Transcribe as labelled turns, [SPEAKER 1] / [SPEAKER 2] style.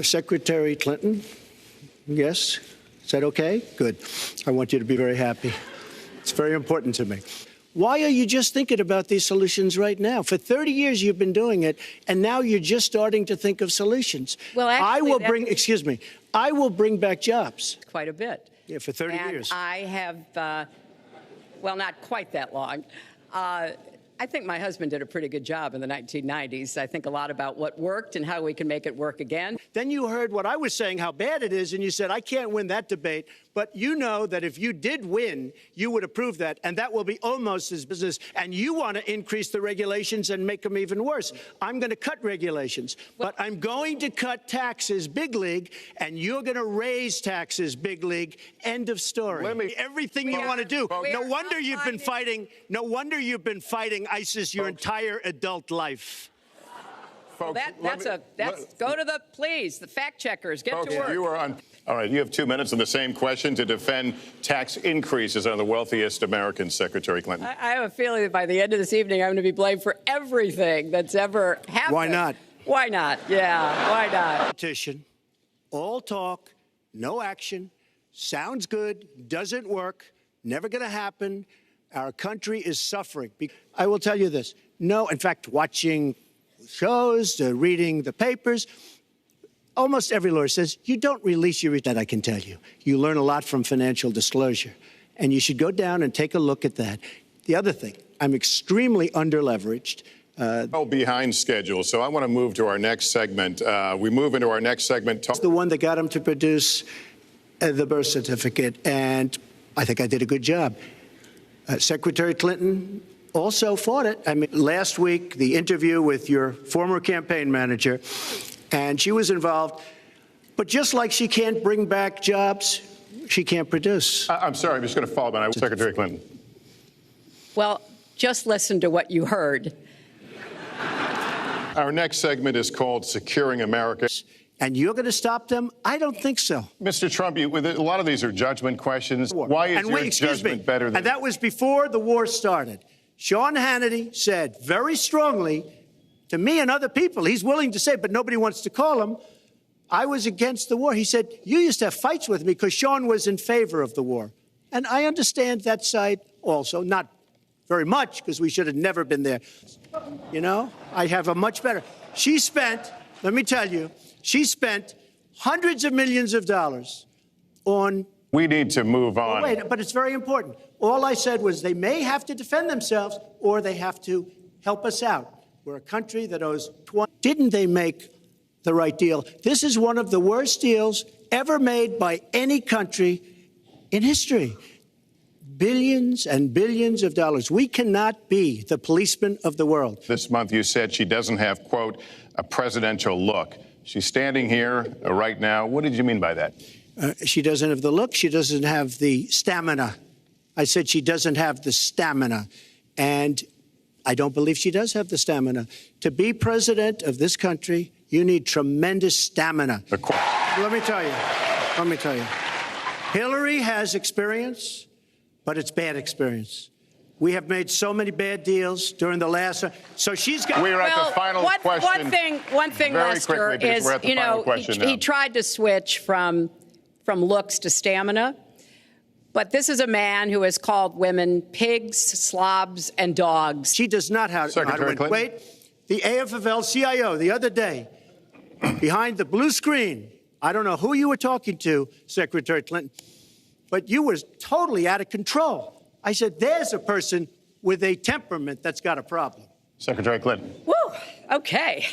[SPEAKER 1] Secretary Clinton, yes? Is that okay? Good. I want you to be very happy. It's very important to me. Why are you just thinking about these solutions right now? For 30 years you've been doing it, and now you're just starting to think of solutions.
[SPEAKER 2] Well, actually,
[SPEAKER 1] I will bring back jobs.
[SPEAKER 2] Quite a bit.
[SPEAKER 1] Yeah, for 30 years.
[SPEAKER 2] I have, well, not quite that long. I think my husband did a pretty good job in the 1990s. I think a lot about what worked and how we can make it work again.
[SPEAKER 1] Then you heard what I was saying, how bad it is, and you said, I can't win that debate. But you know that if you did win, you would approve that, and that will be almost as business. And you want to increase the regulations and make them even worse. I'm going to cut regulations, but I'm going to cut taxes, big league, and you're going to raise taxes, big league. End of story. Everything you want to do. No wonder you've been fighting. No wonder you've been fighting ISIS your entire adult life.
[SPEAKER 2] Folks, go to the fact checkers. Get to work.
[SPEAKER 3] All right, you have 2 minutes on the same question to defend tax increases on the wealthiest Americans, Secretary Clinton.
[SPEAKER 2] I have a feeling that by the end of this evening, I'm going to be blamed for everything that's ever happened.
[SPEAKER 1] Why not?
[SPEAKER 2] Why not? Yeah, why not?
[SPEAKER 1] Competition, all talk, no action, sounds good, doesn't work, never going to happen. Our country is suffering. I will tell you this. No, in fact, watching shows, reading the papers, almost every lawyer says, you don't release your return. I can tell you. You learn a lot from financial disclosure, and you should go down and take a look at that. The other thing, I'm extremely underleveraged.
[SPEAKER 3] Behind schedule, so I want to move to our next segment. We move into our next segment.
[SPEAKER 1] It's the one that got him to produce the birth certificate, and I think I did a good job. Secretary Clinton also fought it. I mean, last week, the interview with your former campaign manager, and she was involved. But just like she can't bring back jobs, she can't produce.
[SPEAKER 3] I'm sorry, I'm just going to follow up on Secretary Clinton.
[SPEAKER 2] Well, just listen to what you heard.
[SPEAKER 3] Our next segment is called Securing America.
[SPEAKER 1] And you're going to stop them? I don't think so.
[SPEAKER 3] Mr. Trump, a lot of these are judgment questions. Why is your judgment better than...
[SPEAKER 1] And that was before the war started. Sean Hannity said very strongly to me and other people, he's willing to say, but nobody wants to call him, I was against the war. He said, you used to have fights with me because Sean was in favor of the war. And I understand that side also, not very much, because we should have never been there. You know, I have a much better. She spent, let me tell you, she spent hundreds of millions of dollars on...
[SPEAKER 3] We need to move on.
[SPEAKER 1] Wait, but it's very important. All I said was they may have to defend themselves or they have to help us out. We're a country that owes Didn't they make the right deal? This is one of the worst deals ever made by any country in history. Billions and billions of dollars. We cannot be the policeman of the world.
[SPEAKER 3] This month you said she doesn't have, quote, a presidential look. She's standing here right now. What did you mean by that?
[SPEAKER 1] She doesn't have the look. She doesn't have the stamina. I said she doesn't have the stamina. And I don't believe she does have the stamina. To be president of this country, you need tremendous stamina. Let me tell you. Hillary has experience, but it's bad experience. We have made so many bad deals during the last... So she's got...
[SPEAKER 3] We're at the final question.
[SPEAKER 2] One thing, Lester, is, you know, he tried to switch from looks to stamina. But this is a man who has called women pigs, slobs, and dogs.
[SPEAKER 1] She does not have...
[SPEAKER 3] Secretary Clinton.
[SPEAKER 1] Wait. The AFL-CIO the other day, behind the blue screen, I don't know who you were talking to, Secretary Clinton, but you were totally out of control. I said, there's a person with a temperament that's got a problem.
[SPEAKER 3] Secretary Clinton.
[SPEAKER 2] Woo, okay.